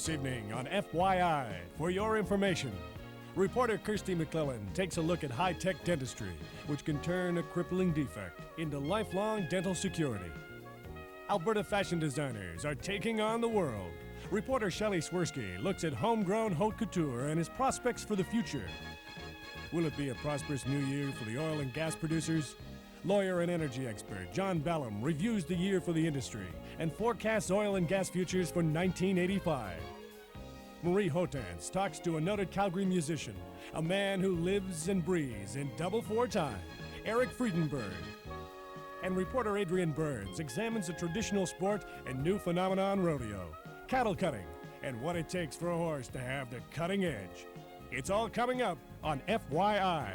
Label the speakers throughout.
Speaker 1: This evening on FYI, for your information, reporter Kirstie McLellan takes a look at high-tech dentistry, which can turn a crippling defect into lifelong dental security. Alberta fashion designers are taking on the world. Reporter Shelley Swirski looks at homegrown haute couture and his prospects for the future. Will it be a prosperous new year for the oil and gas producers? Lawyer and energy expert John Ballem reviews the year for the industry and forecasts oil and gas futures for 1985. Marie Hohtanz talks to a noted Calgary musician, a man who lives and breathes in double four time, Eric Friedenberg. And reporter Adrian Burns examines a traditional sport and new phenomenon rodeo, cattle cutting, and what it takes for a horse to have the cutting edge. It's all coming up on FYI.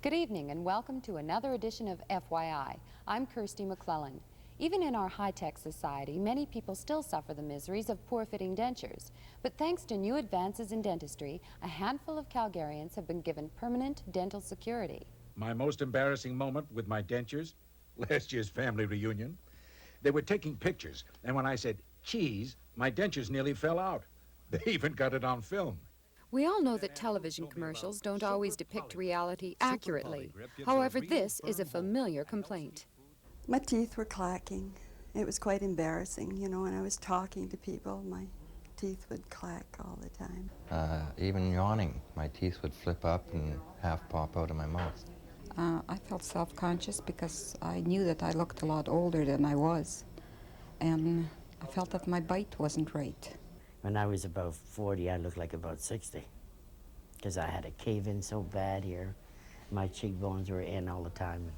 Speaker 2: Good evening and welcome to another edition of FYI. I'm Kirstie McLellan. Even in our high-tech society, many people still suffer the miseries of poor-fitting dentures. But thanks to new advances in dentistry, a handful of Calgarians have been given permanent dental security.
Speaker 3: My most embarrassing moment with my dentures, last year's family reunion. They were taking pictures, and when I said cheese, my dentures nearly fell out. They even got it on film.
Speaker 2: We all know that television commercials don't always depict reality accurately. However, this is a familiar complaint.
Speaker 4: My teeth were clacking. It was quite embarrassing, you know, when I was talking to people, my teeth would clack all the time.
Speaker 5: Even yawning, my teeth would flip up and half pop out of my mouth.
Speaker 6: I felt self-conscious because I knew that I looked a lot older than I was, and I felt that my bite wasn't right.
Speaker 7: When I was about 40, I looked like about 60 because I had a cave-in so bad here. My cheekbones were in all the time.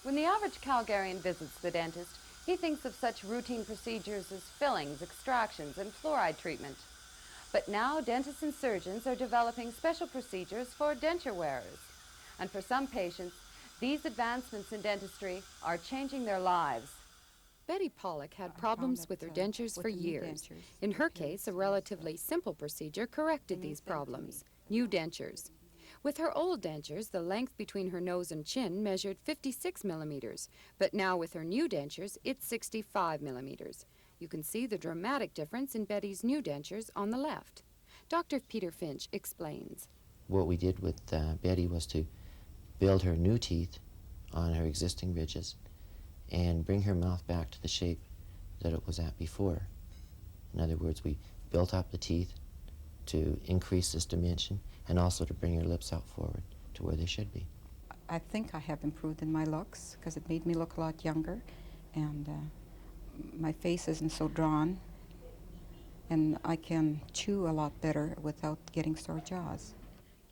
Speaker 2: When the average Calgarian visits the dentist, he thinks of such routine procedures as fillings, extractions, and fluoride treatment. But now dentists and surgeons are developing special procedures for denture wearers. And for some patients, these advancements in dentistry are changing their lives. Betty Pollock had problems with her dentures for years. In her case, a relatively simple procedure corrected these problems: new dentures. With her old dentures, the length between her nose and chin measured 56 millimeters, but now with her new dentures, it's 65 millimeters. You can see the dramatic difference in Betty's new dentures on the left. Dr. Peter Finch explains.
Speaker 8: What we did with Betty was to build her new teeth on her existing ridges and bring her mouth back to the shape that it was at before. In other words, we built up the teeth to increase this dimension and also to bring her lips out forward to where they should be.
Speaker 6: I think I have improved in my looks because it made me look a lot younger, and my face isn't so drawn, and I can chew a lot better without getting sore jaws.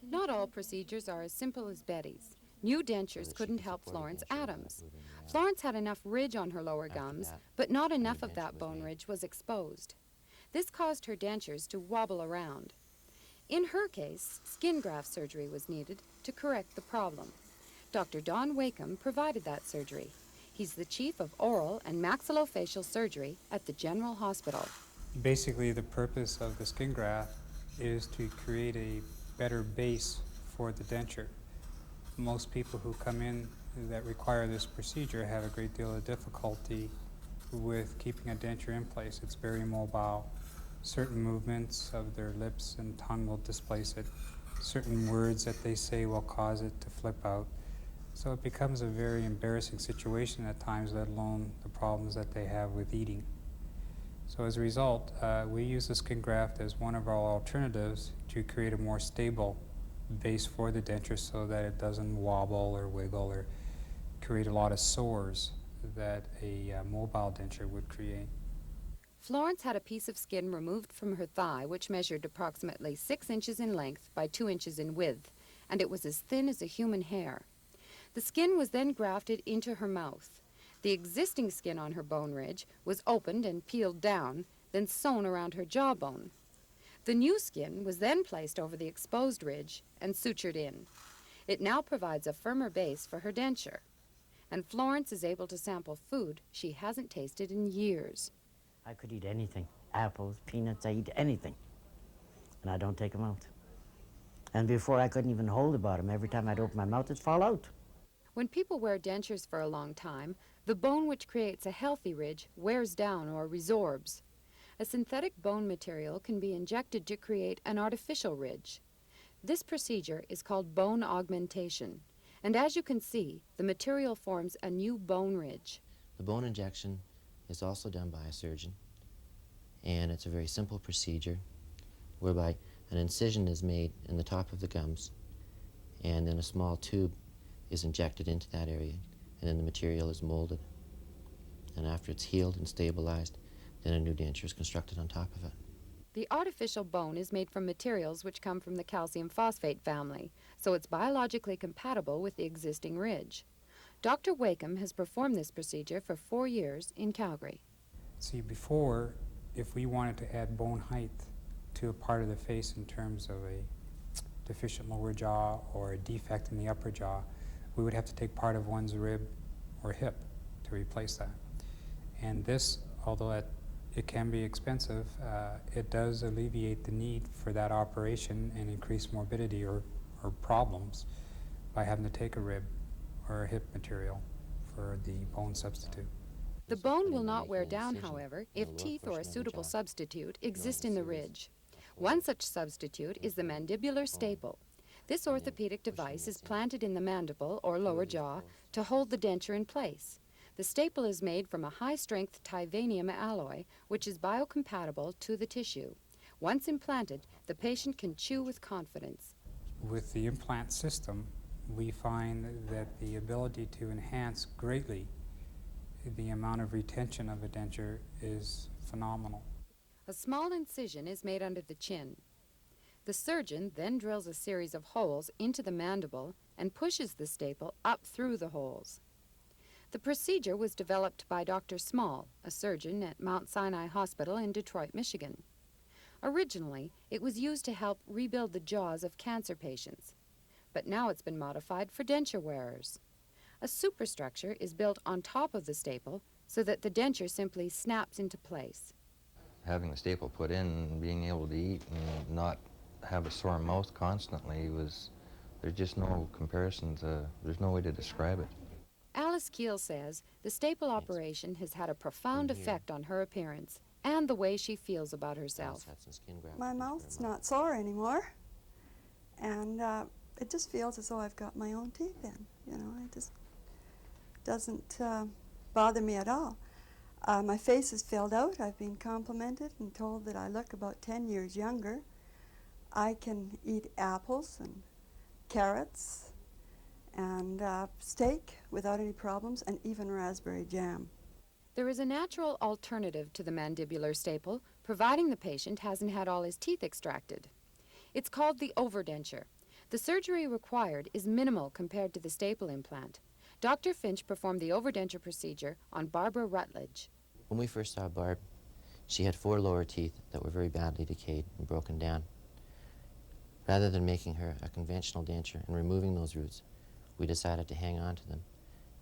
Speaker 2: Not all procedures are as simple as Betty's. New dentures couldn't help Florence Adams. Florence had enough ridge on her lower gums, but not enough of that bone ridge was exposed. This caused her dentures to wobble around. In her case, skin graft surgery was needed to correct the problem. Dr. Don Wakeham provided that surgery. He's the chief of oral and maxillofacial surgery at the General Hospital.
Speaker 9: Basically, the purpose of the skin graft is to create a better base for the denture. Most people who come in that require this procedure have a great deal of difficulty with keeping a denture in place. It's very mobile. Certain movements of their lips and tongue will displace it. Certain words that they say will cause it to flip out. So it becomes a very embarrassing situation at times, let alone the problems that they have with eating. So as a result, we use the skin graft as one of our alternatives to create a more stable base for the denture so that it doesn't wobble or wiggle or create a lot of sores that a mobile denture would create.
Speaker 2: Florence had a piece of skin removed from her thigh which measured approximately 6 inches in length by 2 inches in width, and it was as thin as a human hair. The skin was then grafted into her mouth. The existing skin on her bone ridge was opened and peeled down, then sewn around her jawbone. The new skin was then placed over the exposed ridge and sutured in. It now provides a firmer base for her denture. And Florence is able to sample food she hasn't tasted in years.
Speaker 7: I could eat anything. apples, peanuts, I eat anything. And I don't take them out. And before I couldn't even hold the bottom. Every time I'd open my mouth, it'd fall out.
Speaker 2: When people wear dentures for a long time, the bone which creates a healthy ridge wears down or resorbs. A synthetic bone material can be injected to create an artificial ridge. This procedure is called bone augmentation, and as you can see, the material forms a new bone ridge.
Speaker 8: The bone injection is also done by a surgeon, and it's a very simple procedure whereby an incision is made in the top of the gums, and then a small tube is injected into that area, and then the material is molded. And after it's healed and stabilized, then a new denture is constructed on top of it.
Speaker 2: The artificial bone is made from materials which come from the calcium phosphate family, so it's biologically compatible with the existing ridge. Dr. Wakeham has performed this procedure for 4 years in Calgary.
Speaker 9: See, before, if we wanted to add bone height to a part of the face in terms of a deficient lower jaw or a defect in the upper jaw, we would have to take part of one's rib or hip to replace that. And this, although it can be expensive, it does alleviate the need for that operation and increase morbidity or problems by having to take a rib or a hip material for the bone substitute.
Speaker 2: The bone will not wear down, however, if teeth or a suitable substitute exist in the ridge. One such substitute is the mandibular staple. This orthopedic device is planted in the mandible or lower jaw to hold the denture in place. The staple is made from a high-strength titanium alloy, which is biocompatible to the tissue. Once implanted, the patient can chew with confidence.
Speaker 9: With the implant system, we find that the ability to enhance greatly the amount of retention of a denture is phenomenal.
Speaker 2: A small incision is made under the chin. The surgeon then drills a series of holes into the mandible and pushes the staple up through the holes. The procedure was developed by Dr. Small, a surgeon at Mount Sinai Hospital in Detroit, Michigan. Originally, it was used to help rebuild the jaws of cancer patients, but now it's been modified for denture wearers. A superstructure is built on top of the staple so that the denture simply snaps into place.
Speaker 5: Having the staple put in and being able to eat and not have a sore mouth constantly there's just no comparison there's no way to describe it.
Speaker 2: Alice Keel says the staple operation has had a profound effect on her appearance and the way she feels about herself.
Speaker 4: My mouth's not sore anymore, and it just feels as though I've got my own teeth in. You know, it just doesn't bother me at all. My face is filled out. I've been complimented and told that I look about 10 years younger. I can eat apples and carrots and steak without any problems, and even raspberry jam.
Speaker 2: There is a natural alternative to the mandibular staple, providing the patient hasn't had all his teeth extracted. It's called the overdenture. The surgery required is minimal compared to the staple implant. Dr. Finch performed the overdenture procedure on Barbara Rutledge.
Speaker 8: When we first saw Barb, she had 4 lower teeth that were very badly decayed and broken down. Rather than making her a conventional denture and removing those roots, we decided to hang on to them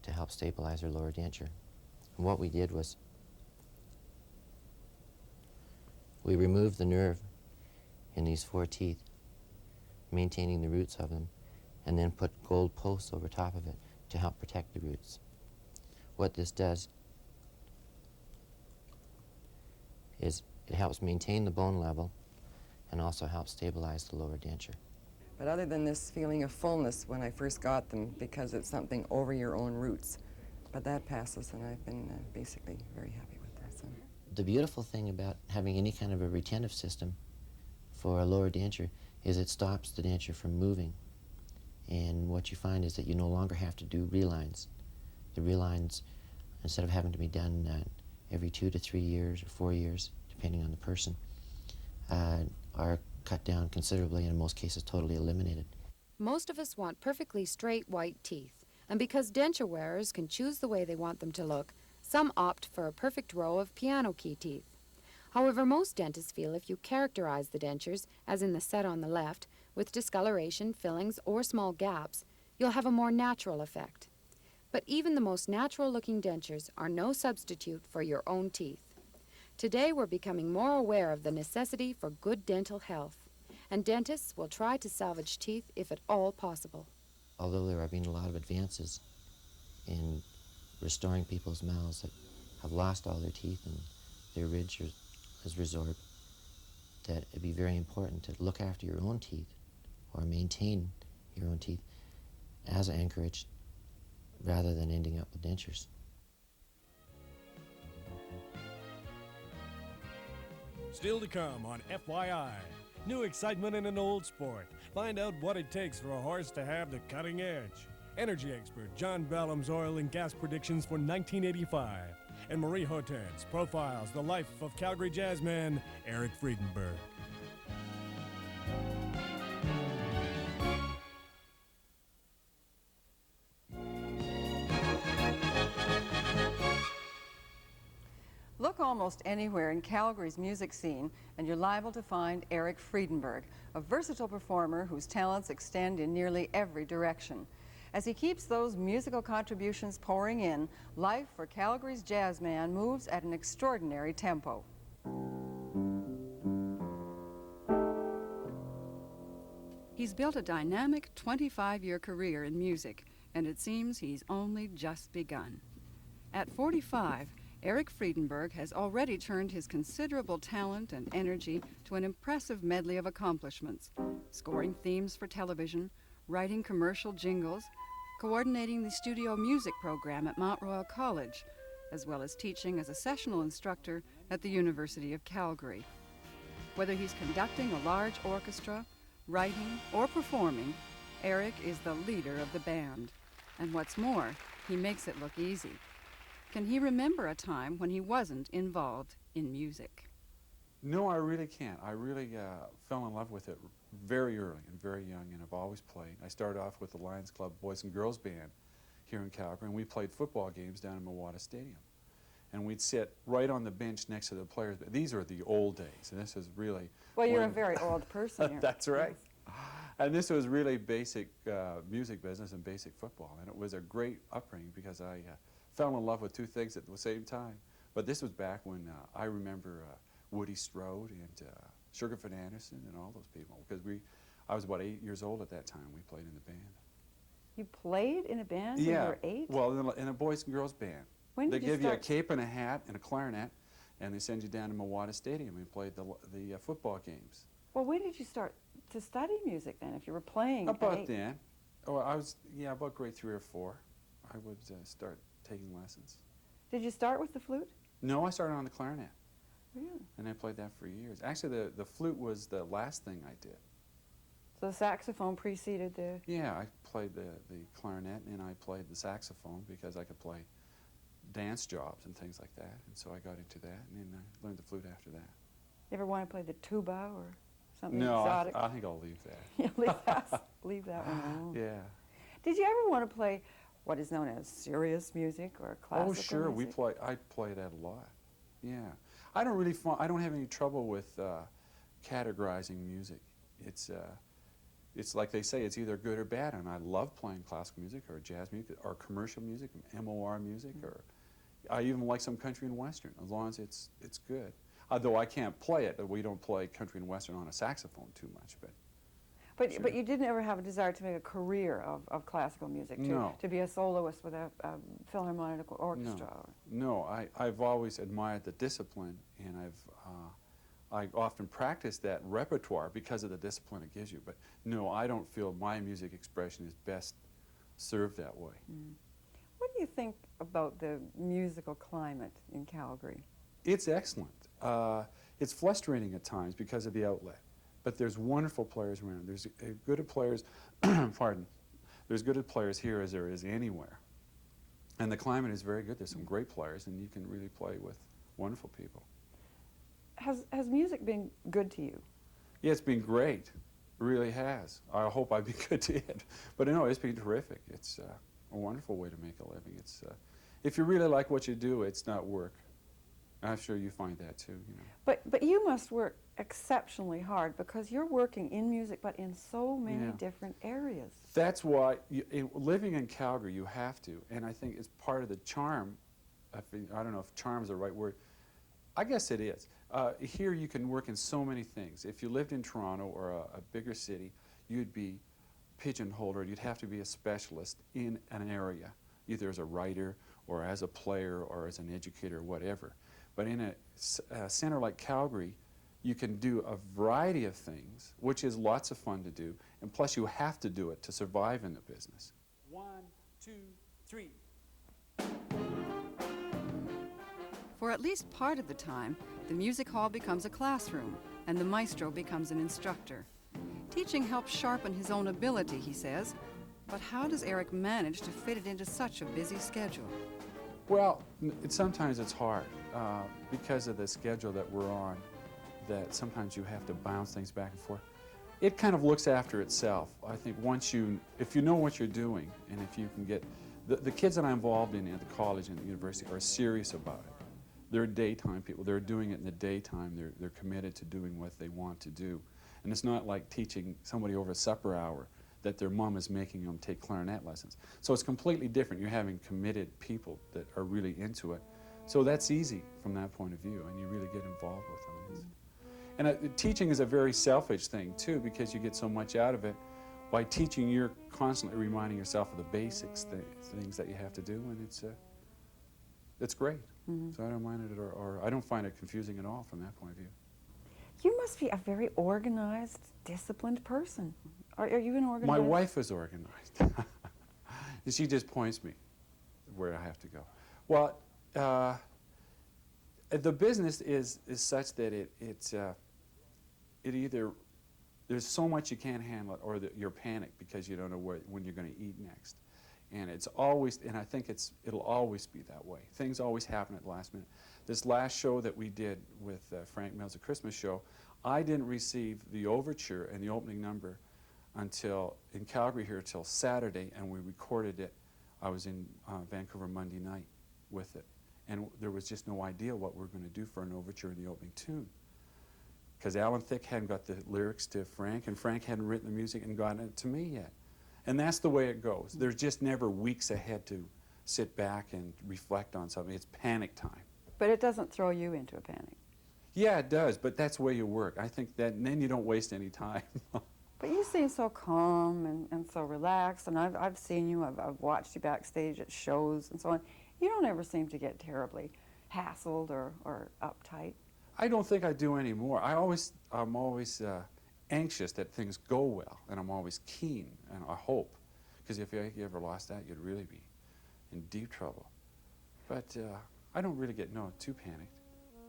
Speaker 8: to help stabilize her lower denture. And what we did was we removed the nerve in these 4 teeth, maintaining the roots of them, and then put gold posts over top of it to help protect the roots. What this does is it helps maintain the bone level and also helps stabilize the lower denture.
Speaker 10: But other than this feeling of fullness when I first got them, because it's something over your own roots, but that passes, and I've been basically very happy with that. So.
Speaker 8: The beautiful thing about having any kind of a retentive system for a lower denture is it stops the denture from moving. And what you find is that you no longer have to do relines. The relines, instead of having to be done every 2 to 3 years or 4 years, depending on the person, are cut down considerably and in most cases totally eliminated.
Speaker 2: Most of us want perfectly straight white teeth, and because denture wearers can choose the way they want them to look, some opt for a perfect row of piano key teeth. However, most dentists feel if you characterize the dentures, as in the set on the left, with discoloration, fillings, or small gaps, you'll have a more natural effect. But even the most natural-looking dentures are no substitute for your own teeth. Today we're becoming more aware of the necessity for good dental health, and dentists will try to salvage teeth if at all possible.
Speaker 8: Although there have been a lot of advances in restoring people's mouths that have lost all their teeth and their ridge has resorbed, that it'd be very important to look after your own teeth or maintain your own teeth as anchorage rather than ending up with dentures.
Speaker 1: Still to come on FYI. New excitement in an old sport. Find out what it takes for a horse to have the cutting edge. Energy expert John Ballem's oil and gas predictions for 1985. And Marie Hohtanz profiles the life of Calgary jazzman Eric Friedenberg.
Speaker 11: Look almost anywhere in Calgary's music scene and you're liable to find Eric Friedenberg, a versatile performer whose talents extend in nearly every direction. As he keeps those musical contributions pouring in, life for Calgary's jazzman moves at an extraordinary tempo. He's built a dynamic 25-year career in music, and it seems he's only just begun. At 45, Eric Friedenberg has already turned his considerable talent and energy to an impressive medley of accomplishments, scoring themes for television, writing commercial jingles, coordinating the studio music program at Mount Royal College, as well as teaching as a sessional instructor at the University of Calgary. Whether he's conducting a large orchestra, writing, or performing, Eric is the leader of the band. And what's more, he makes it look easy. Can he remember a time when he wasn't involved in music?
Speaker 12: No, I really can't. I really fell in love with it very early and very young, and I've always played. I started off with the Lions Club Boys and Girls Band here in Calgary, and we played football games down in Mawata Stadium. And we'd sit right on the bench next to the players. These are the old days, and this is really...
Speaker 11: Well, you're a very old person.
Speaker 12: That's right. And this was really basic music business and basic football, and it was a great upbringing because I fell in love with two things at the same time. But this was back when I remember Woody Strode and Sugarfoot Anderson and all those people, because I was about 8 years old at that time. We played in the band.
Speaker 11: You played in a band when you were 8?
Speaker 12: Well, in a boys and girls band.
Speaker 11: When
Speaker 12: they
Speaker 11: did you
Speaker 12: give you a
Speaker 11: start?
Speaker 12: cape and a hat and a clarinet, and they send you down to Mawata Stadium and played the football games.
Speaker 11: Well, when did you start to study music then, if you were playing at
Speaker 12: About
Speaker 11: 8?
Speaker 12: then. Oh, I was, about grade 3 or 4. I would start taking lessons.
Speaker 11: Did you start with the flute?
Speaker 12: No, I started on the clarinet.
Speaker 11: Really?
Speaker 12: And I played that for years. Actually, the flute was the last thing I did.
Speaker 11: So the saxophone preceded the...
Speaker 12: Yeah, I played the clarinet and I played the saxophone because I could play dance jobs and things like that. And so I got into that, and then I learned the flute after that.
Speaker 11: You ever want to play the tuba or something
Speaker 12: No,
Speaker 11: exotic?
Speaker 12: I think I'll leave that.
Speaker 11: Yeah, leave that one alone.
Speaker 12: Yeah.
Speaker 11: Did you ever want to play what is known as serious music or classical
Speaker 12: Oh, sure.
Speaker 11: music?
Speaker 12: I play that a lot. Yeah. I don't have any trouble with categorizing music. It's like they say, it's either good or bad, and I love playing classical music or jazz music or commercial music, MOR music, or I even like some country and western, as long as it's good. Although I can't play it, we don't play country and western on a saxophone too much,
Speaker 11: But
Speaker 12: sure.
Speaker 11: you didn't ever have a desire to make a career of classical music, to be a soloist with a philharmonic orchestra?
Speaker 12: No, I've always admired the discipline, and I often practice that repertoire because of the discipline it gives you. But no, I don't feel my music expression is best served that way.
Speaker 11: Mm. What do you think about the musical climate in Calgary?
Speaker 12: It's excellent. It's frustrating at times because of the outlet. But there's wonderful players around. There's good at players, pardon, there's good at players here as there is anywhere. And the climate is very good. There's some great players, and you can really play with wonderful people.
Speaker 11: Has music been good to you?
Speaker 12: Yeah, it's been great. It really has. I hope I've been good to it. But no, it's been terrific. It's a wonderful way to make a living. It's if you really like what you do, it's not work. I'm sure you find that too. You know.
Speaker 11: But you must work exceptionally hard because you're working in music, but in so many different areas.
Speaker 12: That's why living in Calgary, you have to, and I think it's part of the charm. I don't know if charm is the right word. I guess it is. Here you can work in so many things. If you lived in Toronto or a bigger city, you'd be pigeonholed, or you'd have to be a specialist in an area, either as a writer or as a player or as an educator or whatever. But in a center like Calgary, you can do a variety of things, which is lots of fun to do, and plus you have to do it to survive in the business.
Speaker 13: 1, 2, 3.
Speaker 11: For at least part of the time, the music hall becomes a classroom, and the maestro becomes an instructor. Teaching helps sharpen his own ability, he says, but how does Eric manage to fit it into such a busy schedule?
Speaker 12: Well, sometimes it's hard because of the schedule that we're on, that sometimes you have to bounce things back and forth. It kind of looks after itself. I think if you know what you're doing, and if you can get, the kids that I'm involved in at the college and the university are serious about it. They're daytime people. They're doing it in the daytime. They're committed to doing what they want to do. And it's not like teaching somebody over a supper hour that their mom is making them take clarinet lessons. So it's completely different. You're having committed people that are really into it. So that's easy from that point of view, and you really get involved with them. And teaching is a very selfish thing, too, because you get so much out of it. By teaching, you're constantly reminding yourself of the basics, things that you have to do, and it's great.
Speaker 14: Mm-hmm.
Speaker 12: So I don't mind it, or I don't find it confusing at all from that point of view.
Speaker 14: You must be a very organized, disciplined person. Are you an organized?
Speaker 12: My wife is organized. She just points me where I have to go. Well, the business is such that it either, there's so much you can't handle it, or you're panicked because you don't know when you're going to eat next. And it's always, and I think it'll always be that way. Things always happen at the last minute. This last show that we did with Frank Mills, a Christmas show, I didn't receive the overture and the opening number until, in Calgary here, till Saturday, and we recorded it. I was in Vancouver Monday night with it. And there was just no idea what we were going to do for an overture in the opening tune. Because Alan Thicke hadn't got the lyrics to Frank, and Frank hadn't written the music and gotten it to me yet. And that's the way it goes. There's just never weeks ahead to sit back and reflect on something. It's panic time.
Speaker 14: But it doesn't throw you into a panic.
Speaker 12: Yeah, it does, but that's the way you work. I think that, and then you don't waste any time.
Speaker 14: But you seem so calm and so relaxed, and I've seen you, I've watched you backstage at shows and so on. You don't ever seem to get terribly hassled or uptight.
Speaker 12: I don't think I do anymore. I'm always anxious that things go well, and I'm always keen, and I hope. Because if you ever lost that, you'd really be in deep trouble. But I don't really get too panicked.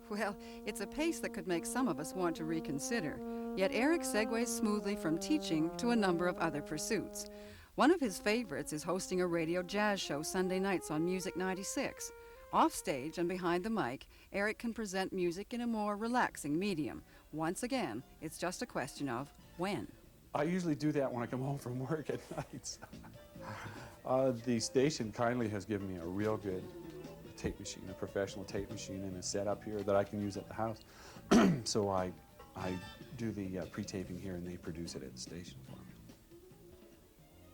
Speaker 11: Well, it's a pace that could make some of us want to reconsider. Yet Eric segues smoothly from teaching to a number of other pursuits. One of his favorites is hosting a radio jazz show Sunday nights on Music 96. Offstage and behind the mic, Eric can present music in a more relaxing medium. Once again, it's just a question of when.
Speaker 12: I usually do that when I come home from work at nights. The station kindly has given me a real good tape machine, a professional tape machine, and a setup here that I can use at the house. So I do the pre-taping here, and they produce it at the station for me.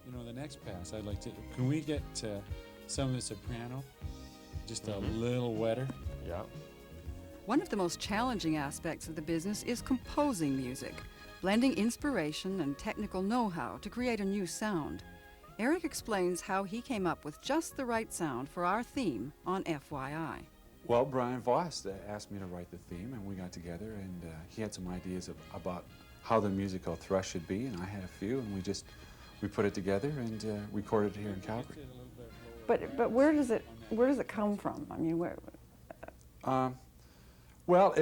Speaker 13: You know, the next pass, I'd like to, can we get some of the soprano just a little wetter?
Speaker 5: Yeah.
Speaker 11: One of the most challenging aspects of the business is composing music, blending inspiration and technical know-how to create a new sound. Eric explains how he came up with just the right sound for our theme on FYI.
Speaker 12: Well, Brian Voss asked me to write the theme, and we got together, and he had some ideas about how the musical thrush should be, and I had a few, and we put it together and recorded it here in Calgary.
Speaker 14: But where does it come from? I mean, where?
Speaker 12: Well,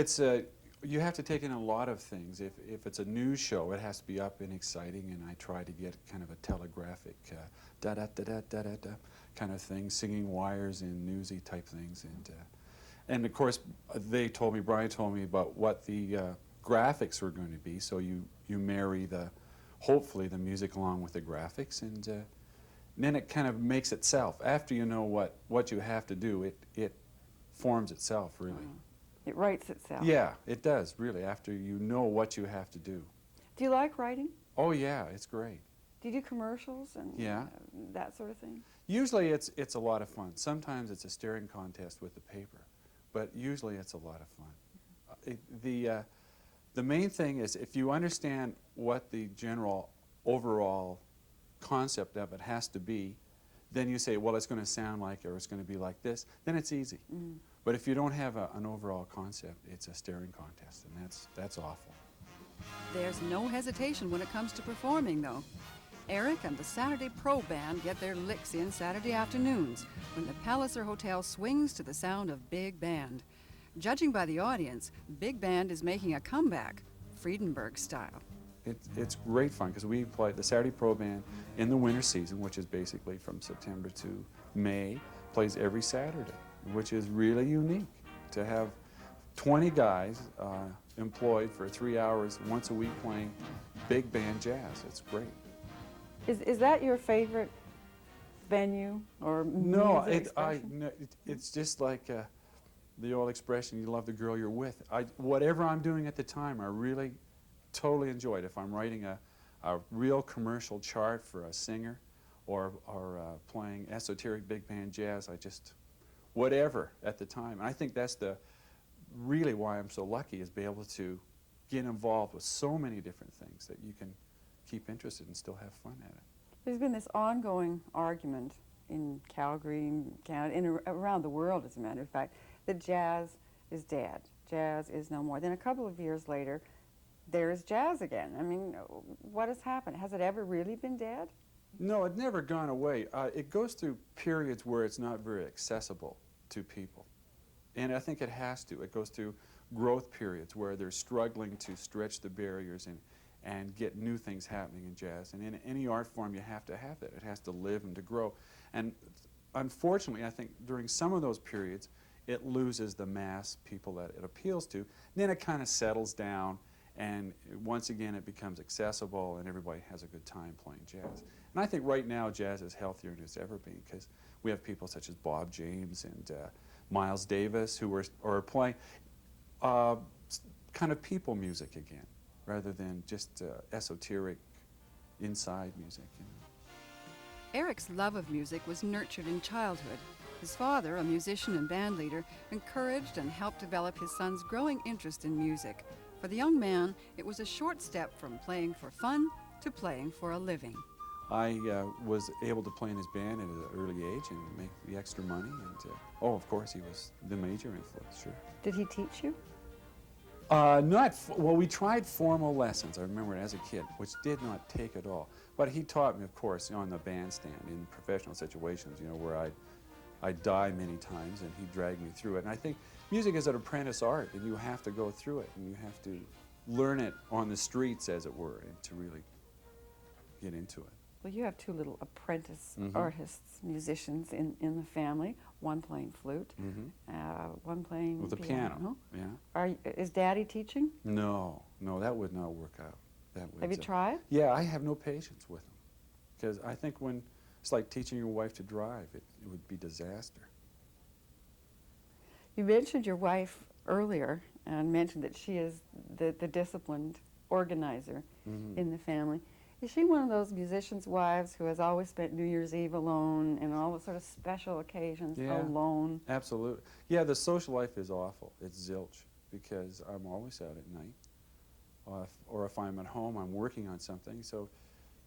Speaker 12: you have to take in a lot of things. If it's a news show, it has to be up and exciting, and I try to get kind of a telegraphic da-da-da-da-da-da kind of thing, singing wires and newsy type things. And of course, Brian told me about what the graphics were going to be, so you marry hopefully the music along with the graphics, and then it kind of makes itself. After you know what you have to do, it forms itself, really.
Speaker 14: It writes itself.
Speaker 12: Yeah, it does, really, after you know what you have to do.
Speaker 14: Do you like writing?
Speaker 12: Oh, yeah, it's great.
Speaker 14: Do you do commercials and that sort of thing?
Speaker 12: Usually it's a lot of fun. Sometimes it's a staring contest with the paper, but usually it's a lot of fun. The main thing is if you understand what the general overall concept of it has to be, then you say, well, it's going to sound like, or it's going to be like this, then it's easy. But if you don't have an overall concept, it's a staring contest, and that's awful.
Speaker 11: There's no hesitation when it comes to performing, though. Eric and the Saturday Pro Band get their licks in Saturday afternoons when the Palliser Hotel swings to the sound of big band. Judging by the audience, big band is making a comeback, Friedenberg style.
Speaker 12: It's great fun because we play the Saturday Pro Band in the winter season, which is basically from September to May, plays every Saturday, which is really unique to have 20 guys employed for 3 hours once a week playing big band jazz. It's great.
Speaker 14: Is that your favorite venue or
Speaker 12: No,
Speaker 14: music expression?
Speaker 12: it's just like the old expression, you love the girl you're with. Whatever I'm doing at the time, I really totally enjoy it. If I'm writing a real commercial chart for a singer or playing esoteric big band jazz, I just, whatever at the time. And I think that's really why I'm so lucky, is be able to get involved with so many different things that you can keep interested and still have fun at it.
Speaker 14: There's been this ongoing argument in Calgary, Canada, and around the world, as a matter of fact, that jazz is dead. Jazz is no more. Then a couple of years later, there's jazz again. I mean, what has happened? Has it ever really been dead?
Speaker 12: No, it's never gone away. It goes through periods where it's not very accessible to people. And I think it has to. It goes through growth periods where they're struggling to stretch the barriers and get new things happening in jazz. And in any art form, you have to have that. It has to live and to grow. And unfortunately, I think during some of those periods, it loses the mass people that it appeals to. Then it kind of settles down, and once again, it becomes accessible, and everybody has a good time playing jazz. And I think right now, jazz is healthier than it's ever been, because we have people such as Bob James and Miles Davis who are playing kind of people music again, rather than just esoteric inside music. You know.
Speaker 11: Eric's love of music was nurtured in childhood. His father, a musician and band leader, encouraged and helped develop his son's growing interest in music. For the young man, it was a short step from playing for fun to playing for a living.
Speaker 12: I was able to play in his band at an early age and make the extra money. And oh, of course, he was the major influence, sure.
Speaker 14: Did he teach you?
Speaker 12: Well, we tried formal lessons, I remember as a kid, which did not take at all. But he taught me, of course, on the bandstand in professional situations, you know, where I'd die many times, and he dragged me through it. And I think music is an apprentice art, and you have to go through it, and you have to learn it on the streets, as it were, and to really get into it.
Speaker 14: Well, you have two little apprentice artists, musicians in the family, one playing flute, one playing
Speaker 12: with the piano. Yeah.
Speaker 14: Is Daddy teaching?
Speaker 12: No, that would not work out.
Speaker 14: Have you tried?
Speaker 12: Yeah, I have no patience with him, because I think when it's like teaching your wife to drive, it would be disaster.
Speaker 14: You mentioned your wife earlier and mentioned that she is the disciplined organizer in the family. Is she one of those musicians' wives who has always spent New Year's Eve alone and all the sort of special occasions alone?
Speaker 12: Absolutely. Yeah, the social life is awful. It's zilch, because I'm always out at night. Or if I'm at home, I'm working on something. So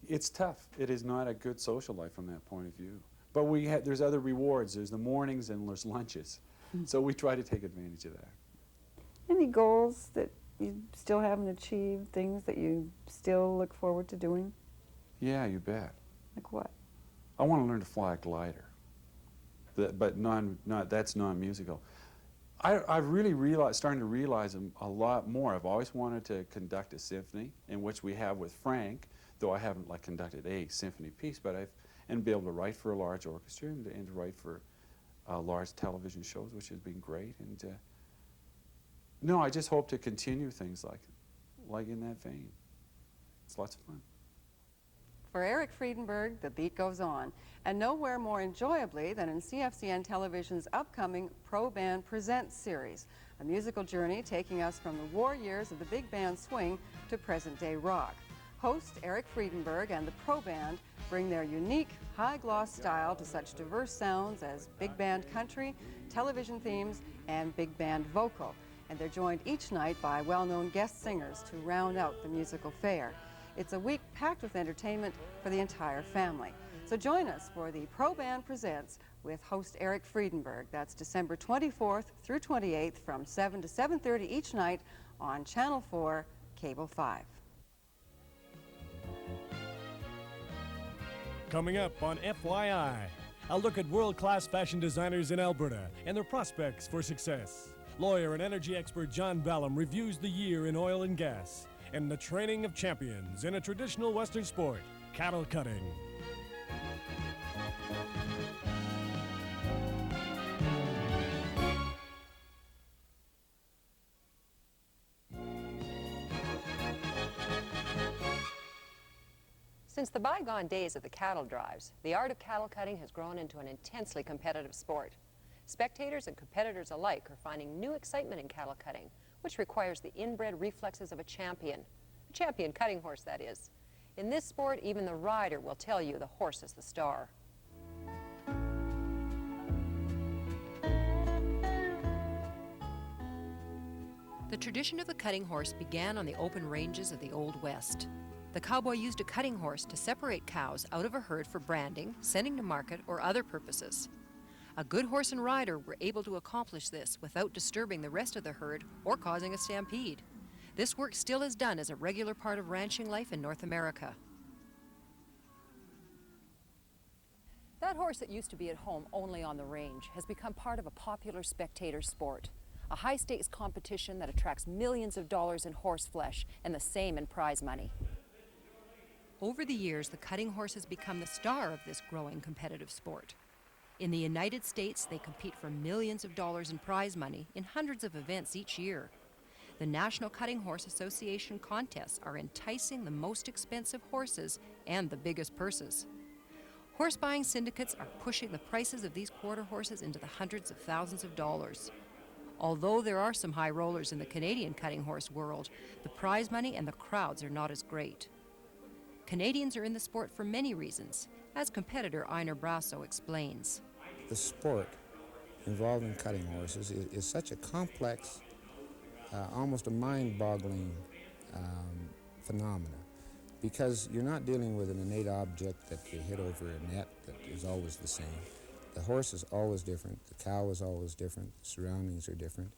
Speaker 12: it's tough. It is not a good social life from that point of view. But there's other rewards. There's the mornings and there's lunches. So we try to take advantage of that.
Speaker 14: Any goals that you still haven't achieved, things that you still look forward to doing?
Speaker 12: Yeah, you bet.
Speaker 14: Like what?
Speaker 12: I want to learn to fly a glider, but that's non-musical. I've really starting to realize a lot more. I've always wanted to conduct a symphony, in which we have with Frank, though I haven't conducted a symphony piece, but and be able to write for a large orchestra and to write for large television shows, which has been great. And no, I just hope to continue things like in that vein. It's lots of fun.
Speaker 11: For Eric Friedenberg, the beat goes on, and nowhere more enjoyably than in CFCN Television's upcoming Pro Band Presents series, a musical journey taking us from the war years of the big band swing to present-day rock.
Speaker 14: Host Eric Friedenberg and the Pro Band bring their unique high-gloss style to such diverse sounds as big band country, television themes, and big band vocal. And they're joined each night by well-known guest singers to round out the musical fare. It's a week packed with entertainment for the entire family. So join us for the Pro Band Presents with host Eric Friedenberg. That's December 24th through 28th from 7 to 7:30 each night on Channel 4, Cable 5.
Speaker 1: Coming up on FYI, a look at world-class fashion designers in Alberta and their prospects for success. Lawyer and energy expert John Ballem reviews the year in oil and gas and the training of champions in a traditional Western sport, cattle cutting.
Speaker 15: Since the bygone days of the cattle drives, the art of cattle cutting has grown into an intensely competitive sport. Spectators and competitors alike are finding new excitement in cattle cutting, which requires the inbred reflexes of a champion cutting horse, that is. In this sport, even the rider will tell you the horse is the star.
Speaker 16: The tradition of the cutting horse began on the open ranges of the Old West. The cowboy used a cutting horse to separate cows out of a herd for branding, sending to market, or other purposes. A good horse and rider were able to accomplish this without disturbing the rest of the herd or causing a stampede. This work still is done as a regular part of ranching life in North America.
Speaker 15: That horse that used to be at home only on the range has become part of a popular spectator sport, a high-stakes competition that attracts millions of dollars in horse flesh and the same in prize money.
Speaker 16: Over the years, the cutting horse has become the star of this growing competitive sport. In the United States, they compete for millions of dollars in prize money in hundreds of events each year. The National Cutting Horse Association contests are enticing the most expensive horses and the biggest purses. Horse buying syndicates are pushing the prices of these quarter horses into the hundreds of thousands of dollars. Although there are some high rollers in the Canadian cutting horse world, the prize money and the crowds are not as great. Canadians are in the sport for many reasons, as competitor Einar Brasso explains.
Speaker 17: The sport involving cutting horses is such a complex, almost a mind-boggling phenomena, because you're not dealing with an innate object that you hit over a net that is always the same. The horse is always different, the cow is always different, the surroundings are different,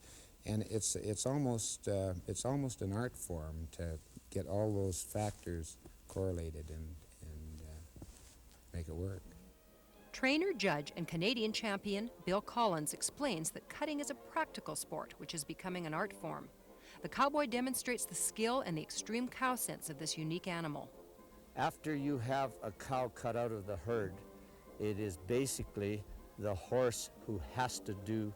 Speaker 17: and it's almost an art form to get all those factors correlated and make it work.
Speaker 16: Trainer, judge, and Canadian champion Bill Collins explains that cutting is a practical sport which is becoming an art form. The cowboy demonstrates the skill and the extreme cow sense of this unique animal.
Speaker 18: After you have a cow cut out of the herd, it is basically the horse who has to do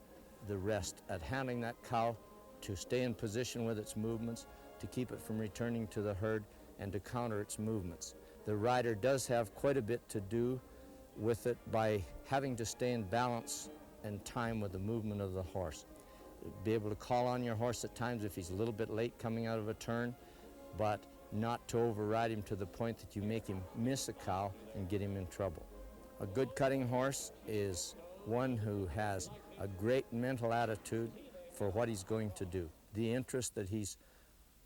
Speaker 18: the rest at handling that cow, to stay in position with its movements, to keep it from returning to the herd, and to counter its movements. The rider does have quite a bit to do with it by having to stay in balance and time with the movement of the horse. Be able to call on your horse at times if he's a little bit late coming out of a turn, but not to override him to the point that you make him miss a cow and get him in trouble. A good cutting horse is one who has a great mental attitude for what he's going to do. The interest that he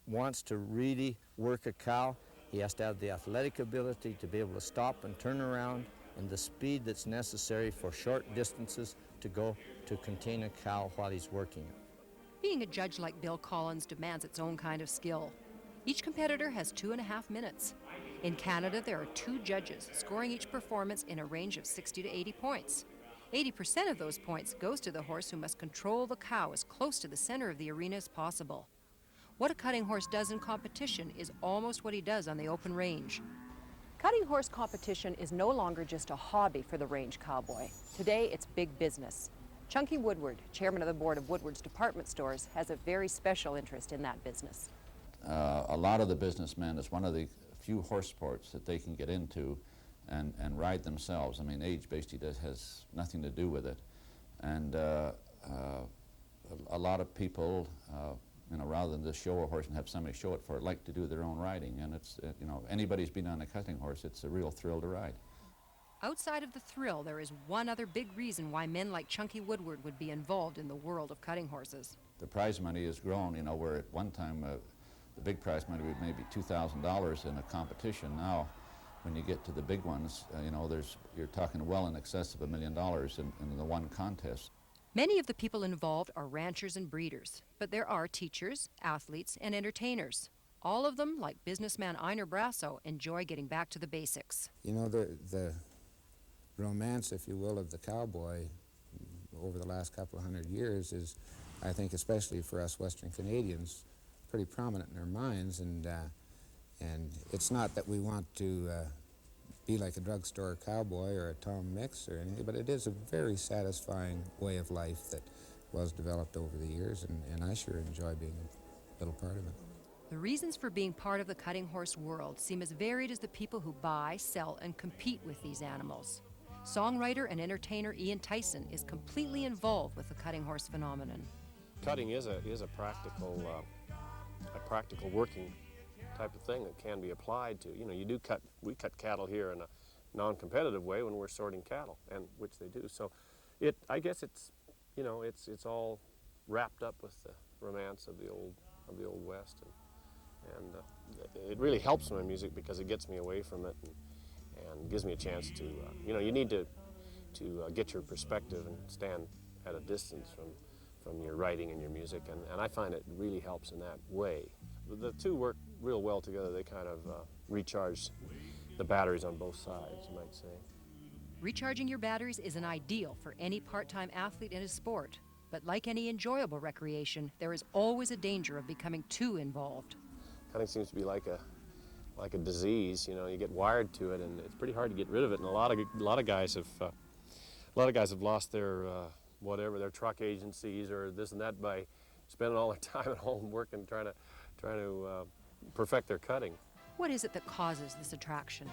Speaker 18: wants to really work a cow, he has to have the athletic ability to be able to stop and turn around, and the speed that's necessary for short distances to go to contain a cow while he's working it.
Speaker 16: Being a judge like Bill Collins demands its own kind of skill. Each competitor has 2.5 minutes. In Canada, there are 2 judges, scoring each performance in a range of 60 to 80 points. 80% of those points goes to the horse, who must control the cow as close to the center of the arena as possible. What a cutting horse does in competition is almost what he does on the open range.
Speaker 15: Cutting horse competition is no longer just a hobby for the range cowboy. Today, it's big business. Chunky Woodward, chairman of the board of Woodward's department stores, has a very special interest in that business.
Speaker 19: A lot of the businessmen, it's one of the few horse sports that they can get into and ride themselves. I mean, age basically has nothing to do with it. And a lot of people, You know, rather than just show a horse and have somebody show it for it, like to do their own riding. And it's, you know, anybody's been on a cutting horse, it's a real thrill to ride.
Speaker 16: Outside of the thrill, there is one other big reason why men like Chunky Woodward would be involved in the world of cutting horses.
Speaker 19: The prize money has grown, you know, where at one time the big prize money was maybe $2,000 in a competition. Now, when you get to the big ones, you know, you're talking well in excess of $1 million in the one contest.
Speaker 16: Many of the people involved are ranchers and breeders, but there are teachers, athletes, and entertainers. All of them, like businessman Einar Brasso, enjoy getting back to the basics.
Speaker 17: You know, the romance, if you will, of the cowboy over the last couple of hundred years is, I think, especially for us Western Canadians, pretty prominent in our minds. And it's not that we want to be like a drugstore cowboy or a Tom Mix or anything, but it is a very satisfying way of life that was developed over the years, and I sure enjoy being a little part of it.
Speaker 16: The reasons for being part of the cutting horse world seem as varied as the people who buy, sell, and compete with these animals. Songwriter and entertainer Ian Tyson is completely involved with the cutting horse phenomenon.
Speaker 20: Cutting is a practical working type of thing that can be applied to. You know, we cut cattle here in a non-competitive way when we're sorting cattle, and which they do. So, I guess it's, you know, it's all wrapped up with the romance of the old West, and it really helps my music because it gets me away from it and gives me a chance to, you know, you need to get your perspective and stand at a distance from your writing and your music, and I find it really helps in that way. The two work real well together. They kind of recharge the batteries on both sides, you might say.
Speaker 16: Recharging your batteries is an ideal for any part-time athlete in a sport, but like any enjoyable recreation, there is always a danger of becoming too involved.
Speaker 20: Cutting seems to be like a disease. You know, you get wired to it, and it's pretty hard to get rid of it. And a lot of guys have lost their whatever, their truck agencies or this and that by spending all their time at home working, trying to perfect their cutting.
Speaker 16: What is it that causes this attraction?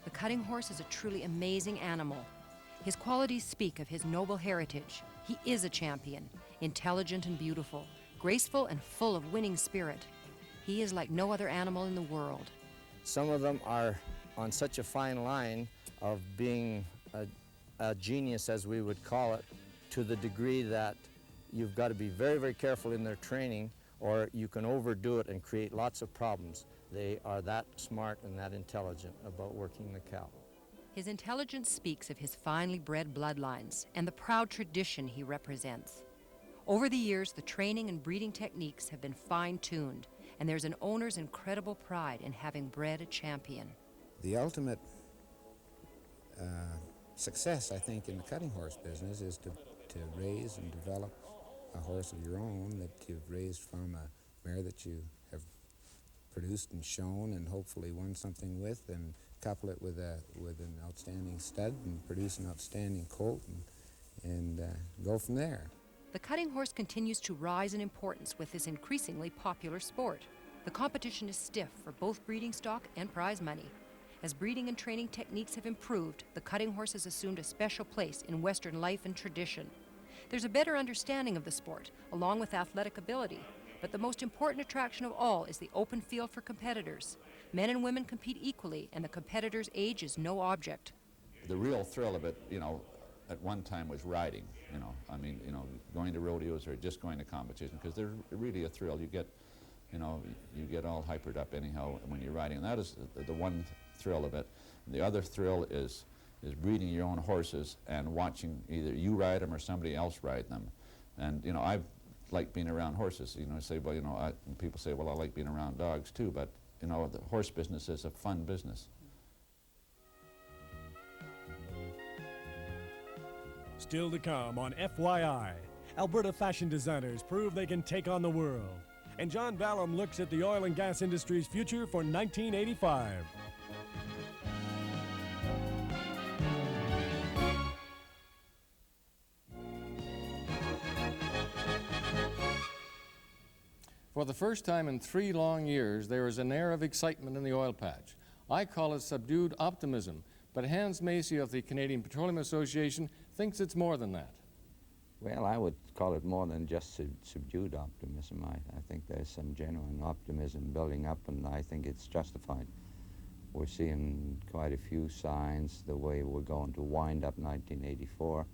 Speaker 16: The cutting horse is a truly amazing animal. His qualities speak of his noble heritage. He is a champion, intelligent and beautiful, graceful and full of winning spirit. He is like no other animal in the world.
Speaker 18: Some of them are on such a fine line of being a genius, as we would call it, to the degree that you've got to be very, very careful in their training, or you can overdo it and create lots of problems. They are that smart and that intelligent about working the cow.
Speaker 16: His intelligence speaks of his finely bred bloodlines and the proud tradition he represents. Over the years, the training and breeding techniques have been fine-tuned, and there's an owner's incredible pride in having bred a champion.
Speaker 17: The ultimate success, I think, in the cutting horse business is to raise and develop a horse of your own that you've raised from a mare that you have produced and shown and hopefully won something with, and couple it with an outstanding stud and produce an outstanding colt and go from there.
Speaker 16: The cutting horse continues to rise in importance with this increasingly popular sport. The competition is stiff for both breeding stock and prize money. As breeding and training techniques have improved, the cutting horse has assumed a special place in Western life and tradition. There's a better understanding of the sport, along with athletic ability, but the most important attraction of all is the open field for competitors. Men and women compete equally, and the competitor's age is no object.
Speaker 19: The real thrill of it, you know, at one time was riding, you know. I mean, you know, going to rodeos or just going to competition, because they're really a thrill. You get, you know, you get all hypered up anyhow when you're riding. And that is the one thrill of it. And the other thrill is breeding your own horses and watching either you ride them or somebody else ride them. And, you know, I've liked being around horses. You know, I say, well, you know, and people say, well, I like being around dogs too, but, you know, the horse business is a fun business.
Speaker 1: Still to come on FYI, Alberta fashion designers prove they can take on the world. And John Ballem looks at the oil and gas industry's future for 1985.
Speaker 21: For the first time in 3 long years, there is an air of excitement in the oil patch. I call it subdued optimism, but Hans Macy of the Canadian Petroleum Association thinks it's more than that.
Speaker 3: Well, I would call it more than just subdued optimism. I think there's some genuine optimism building up, and I think it's justified. We're seeing quite a few signs. The way we're going to wind up 1984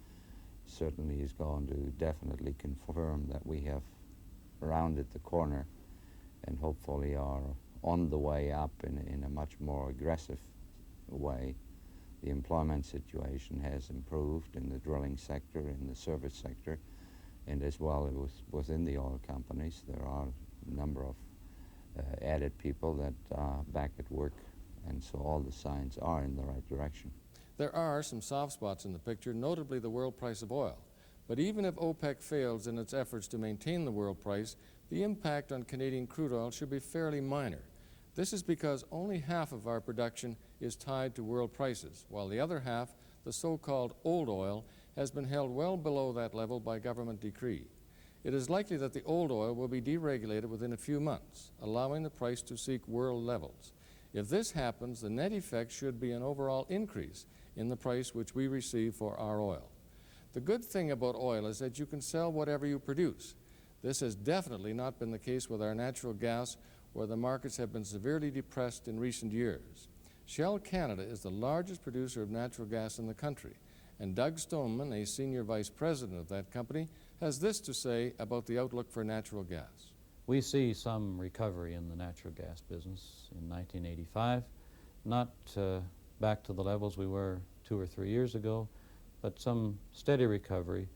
Speaker 3: certainly is going to definitely confirm that we have rounded the corner and hopefully are on the way up in a much more aggressive way. The employment situation has improved in the drilling sector, in the service sector, and as well within the oil companies. There are a number of added people that are back at work, and so all the signs are in the right direction.
Speaker 21: There are some soft spots in the picture, notably the world price of oil. But even if OPEC fails in its efforts to maintain the world price, the impact on Canadian crude oil should be fairly minor. This is because only half of our production is tied to world prices, while the other half, the so-called old oil, has been held well below that level by government decree. It is likely that the old oil will be deregulated within a few months, allowing the price to seek world levels. If this happens, the net effect should be an overall increase in the price which we receive for our oil. The good thing about oil is that you can sell whatever you produce. This has definitely not been the case with our natural gas, where the markets have been severely depressed in recent years. Shell Canada is the largest producer of natural gas in the country, and Doug Stoneman, a senior vice president of that company, has this to say about the outlook for natural gas.
Speaker 22: We see some recovery in the natural gas business in 1985, not back to the levels we were 2 or 3 years ago, but some steady recovery.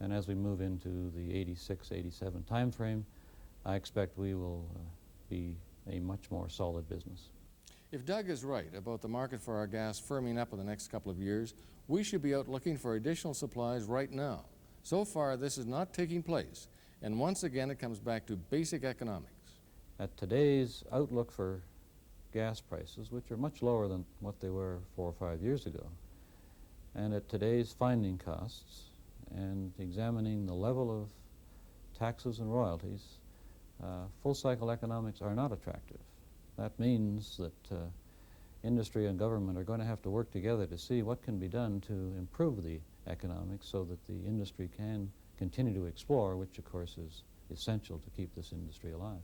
Speaker 22: And as we move into the 86, 87 time frame, I expect we will be a much more solid business.
Speaker 21: If Doug is right about the market for our gas firming up in the next couple of years, we should be out looking for additional supplies right now. So far, this is not taking place, and once again it comes back to basic economics.
Speaker 22: At today's outlook for gas prices, which are much lower than what they were 4 or 5 years ago, and at today's finding costs, and examining the level of taxes and royalties, full-cycle economics are not attractive. That means that industry and government are going to have to work together to see what can be done to improve the economics so that the industry can continue to explore, which of course is essential to keep this industry alive.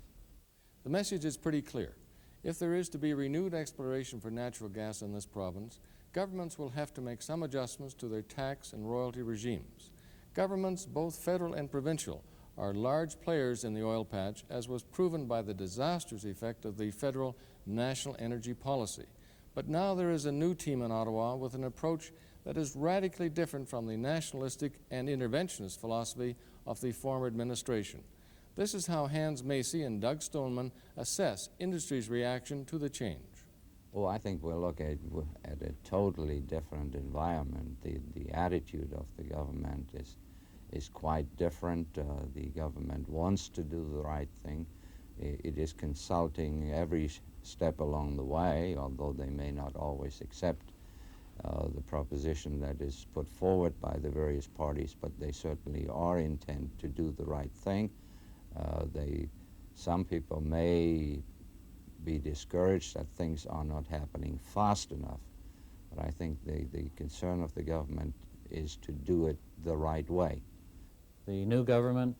Speaker 21: The message is pretty clear. If there is to be renewed exploration for natural gas in this province, governments will have to make some adjustments to their tax and royalty regimes. Governments, both federal and provincial, are large players in the oil patch, as was proven by the disastrous effect of the federal national energy policy. But now there is a new team in Ottawa with an approach that is radically different from the nationalistic and interventionist philosophy of the former administration. This is how Hans Macy and Doug Stoneman assess industry's reaction to the change.
Speaker 3: Oh, I think we'll look at a totally different environment. The attitude of the government is quite different. The government wants to do the right thing. It is consulting every step along the way, although they may not always accept the proposition that is put forward by the various parties, but they certainly are intent to do the right thing. Some people may be discouraged that things are not happening fast enough, but I think the concern of the government is to do it the right way.
Speaker 22: The new government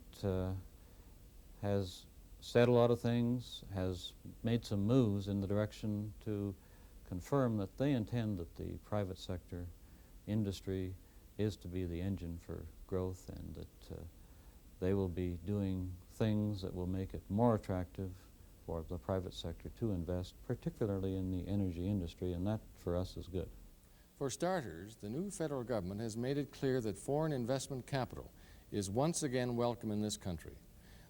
Speaker 22: has said a lot of things, has made some moves in the direction to confirm that they intend that the private sector industry is to be the engine for growth, and that they will be doing things that will make it more attractive for the private sector to invest, particularly in the energy industry, and that for us is good.
Speaker 21: For starters, the new federal government has made it clear that foreign investment capital is once again welcome in this country.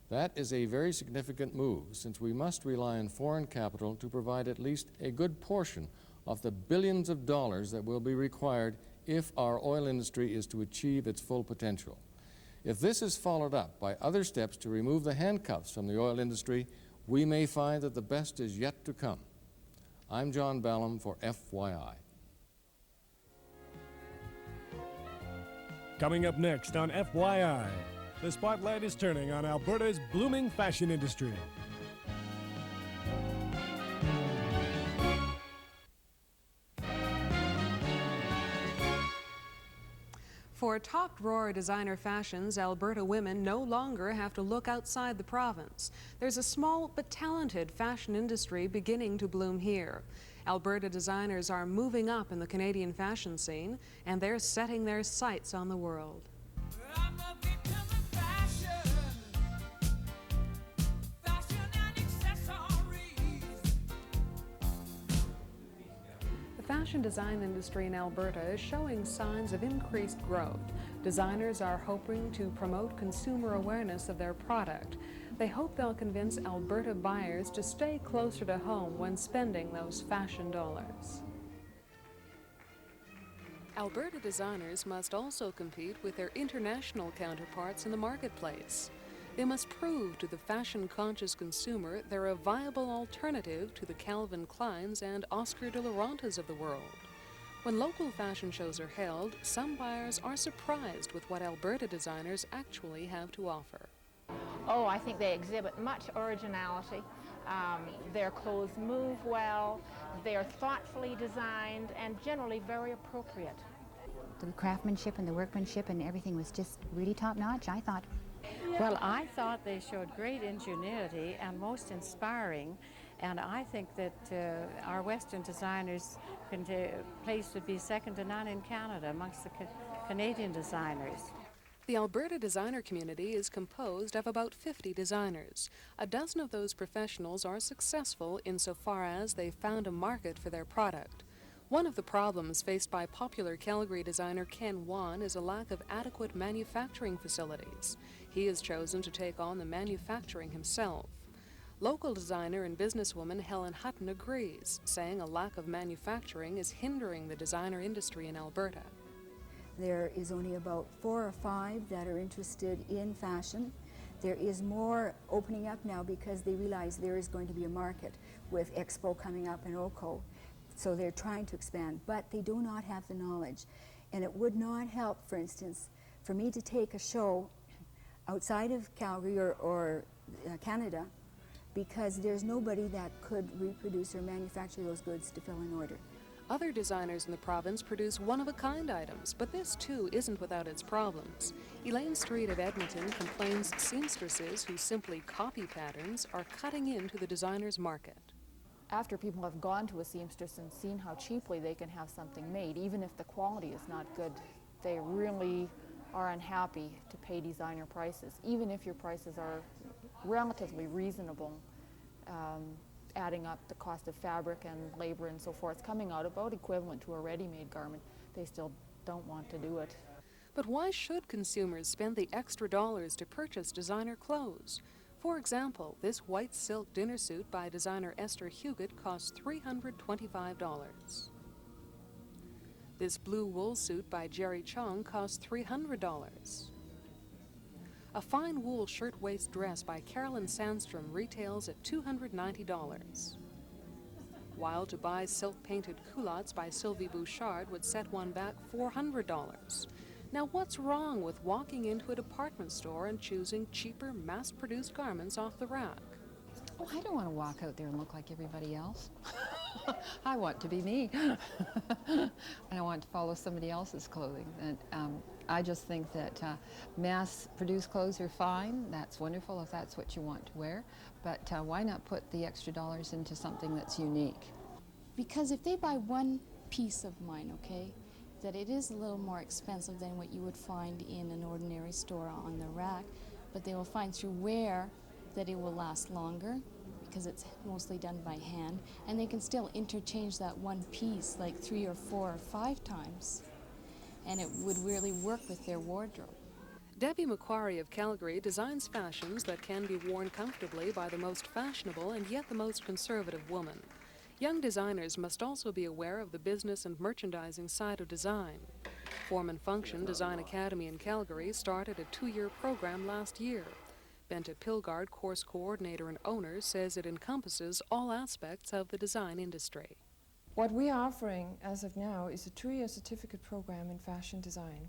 Speaker 21: That is a very significant move, since we must rely on foreign capital to provide at least a good portion of the billions of dollars that will be required if our oil industry is to achieve its full potential. If this is followed up by other steps to remove the handcuffs from the oil industry, we may find that the best is yet to come. I'm John Ballem for FYI.
Speaker 1: Coming up next on FYI, the spotlight is turning on Alberta's blooming fashion industry.
Speaker 6: For top drawer designer fashions, Alberta women no longer have to look outside the province. There's a small but talented fashion industry beginning to bloom here. Alberta designers are moving up in the Canadian fashion scene, and they're setting their sights on the world. The fashion design industry in Alberta is showing signs of increased growth. Designers are hoping to promote consumer awareness of their product. They hope they'll convince Alberta buyers to stay closer to home when spending those fashion dollars. Alberta designers must also compete with their international counterparts in the marketplace. They must prove to the fashion-conscious consumer they're a viable alternative to the Calvin Kleins and Oscar de la Rentas of the world. When local fashion shows are held, some buyers are surprised with what Alberta designers actually have to offer.
Speaker 7: Oh, I think they exhibit much originality. Their clothes move well, they're thoughtfully designed, and generally very appropriate.
Speaker 23: The craftsmanship and the workmanship and everything was just really top-notch, I thought.
Speaker 24: Well, I thought they showed great ingenuity and most inspiring, and I think that our Western designers' place would be second to none in Canada amongst the Canadian designers.
Speaker 6: The Alberta designer community is composed of about 50 designers. A dozen of those professionals are successful insofar as they've found a market for their product. One of the problems faced by popular Calgary designer Ken Wan is a lack of adequate manufacturing facilities. He has chosen to take on the manufacturing himself. Local designer and businesswoman Helen Hutton agrees, saying a lack of manufacturing is hindering the designer industry in Alberta.
Speaker 25: There is only about 4 or 5 that are interested in fashion. There is more opening up now because they realize there is going to be a market with Expo coming up in Oco. So they're trying to expand, but they do not have the knowledge. And it would not help, for instance, for me to take a show outside of Calgary or Canada, because there's nobody that could reproduce or manufacture those goods to fill an order.
Speaker 6: Other designers in the province produce one-of-a-kind items, but this too isn't without its problems. Elaine Street of Edmonton complains seamstresses who simply copy patterns are cutting into the designer's market.
Speaker 26: After people have gone to a seamstress and seen how cheaply they can have something made, even if the quality is not good, they really are unhappy to pay designer prices, even if your prices are relatively reasonable, adding up the cost of fabric and labor and so forth, coming out about equivalent to a ready-made garment. They still don't want to do it.
Speaker 6: But why should consumers spend the extra dollars to purchase designer clothes? For example, this white silk dinner suit by designer Esther Huguet costs $325. This blue wool suit by Jerry Chong costs $300. A fine wool shirtwaist dress by Carolyn Sandstrom retails at $290. While to buy silk-painted culottes by Sylvie Bouchard would set one back $400. Now, what's wrong with walking into a department store and choosing cheaper, mass-produced garments off the rack?
Speaker 26: Oh, I don't want to walk out there and look like everybody else. I want to be me. I don't want to follow somebody else's clothing. And I just think that mass-produced clothes are fine. That's wonderful if that's what you want to wear. But why not put the extra dollars into something that's unique?
Speaker 27: Because if they buy one piece of mine, okay, that it is a little more expensive than what you would find in an ordinary store on the rack, but they will find through wear that it will last longer because it's mostly done by hand, and they can still interchange that one piece like 3 or 4 or 5 times, and it would really work with their wardrobe.
Speaker 6: Debbie Macquarie of Calgary designs fashions that can be worn comfortably by the most fashionable and yet the most conservative woman. Young designers must also be aware of the business and merchandising side of design. Form and Function Design Academy in Calgary started a 2-year program last year. Bente Pilgard, course coordinator and owner, says it encompasses all aspects of the design industry.
Speaker 28: What we are offering as of now is a 2-year certificate program in fashion design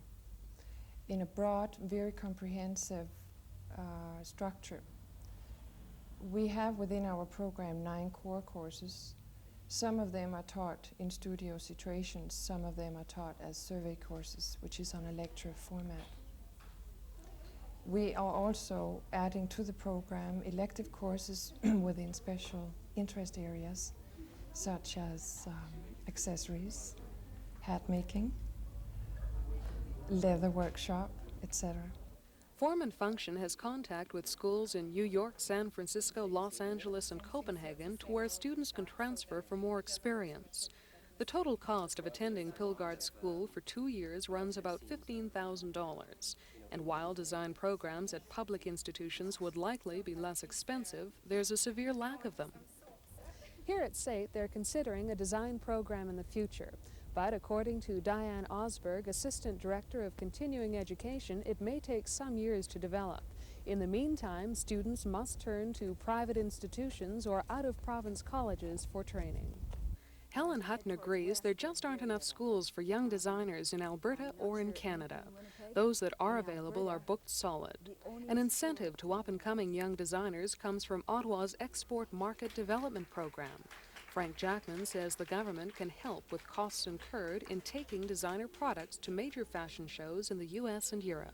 Speaker 28: in a broad, very comprehensive structure. We have within our program 9 core courses, Some of them are taught in studio situations, some of them are taught as survey courses, which is on a lecture format. We are also adding to the program elective courses within special interest areas, such as accessories, hat making, leather workshop, etc.
Speaker 6: Form and Function has contact with schools in New York, San Francisco, Los Angeles, and Copenhagen to where students can transfer for more experience. The total cost of attending Pilgard School for 2 years runs about $15,000. And while design programs at public institutions would likely be less expensive, there's a severe lack of them. Here at CJAY, they're considering a design program in the future. But according to Diane Osberg, Assistant Director of Continuing Education, it may take some years to develop. In the meantime, students must turn to private institutions or out-of-province colleges for training. Helen Hutton agrees there just aren't enough schools for young designers in Alberta or in Canada. Those that are available are booked solid. An incentive to up-and-coming young designers comes from Ottawa's Export Market Development Program. Frank Jackman says the government can help with costs incurred in taking designer products to major fashion shows in the U.S. and Europe.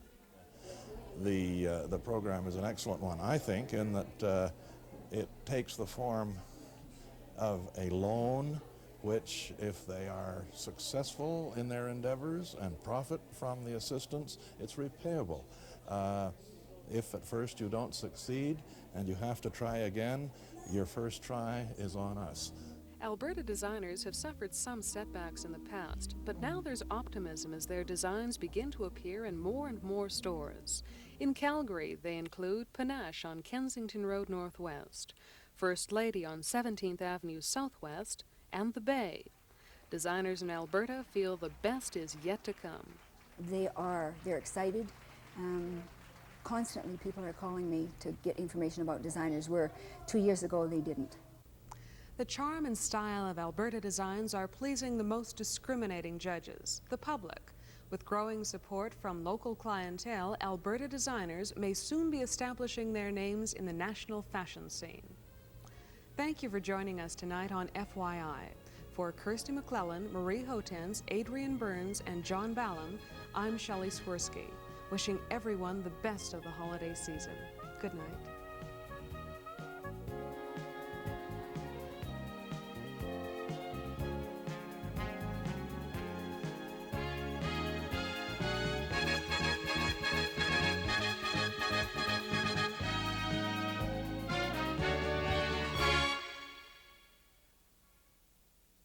Speaker 2: The program is an excellent one, I think, in that it takes the form of a loan which, if they are successful in their endeavors and profit from the assistance, it's repayable. If at first you don't succeed and you have to try again, your first try is on us.
Speaker 6: Alberta designers have suffered some setbacks in the past, but now there's optimism as their designs begin to appear in more and more stores. In Calgary, they include Panache on Kensington Road Northwest, First Lady on 17th Avenue Southwest, and the Bay. Designers in Alberta feel the best is yet to come.
Speaker 25: They're excited. Constantly people are calling me to get information about designers where 2 years ago they didn't.
Speaker 6: The charm and style of Alberta designs are pleasing the most discriminating judges, the public. With growing support from local clientele, Alberta designers may soon be establishing their names in the national fashion scene. Thank you for joining us tonight on FYI. For Kirstie McLellan, Marie Hohtanz, Adrian Burns, and John Ballem, I'm Shelley Swirski, wishing everyone the best of the holiday season. Good night.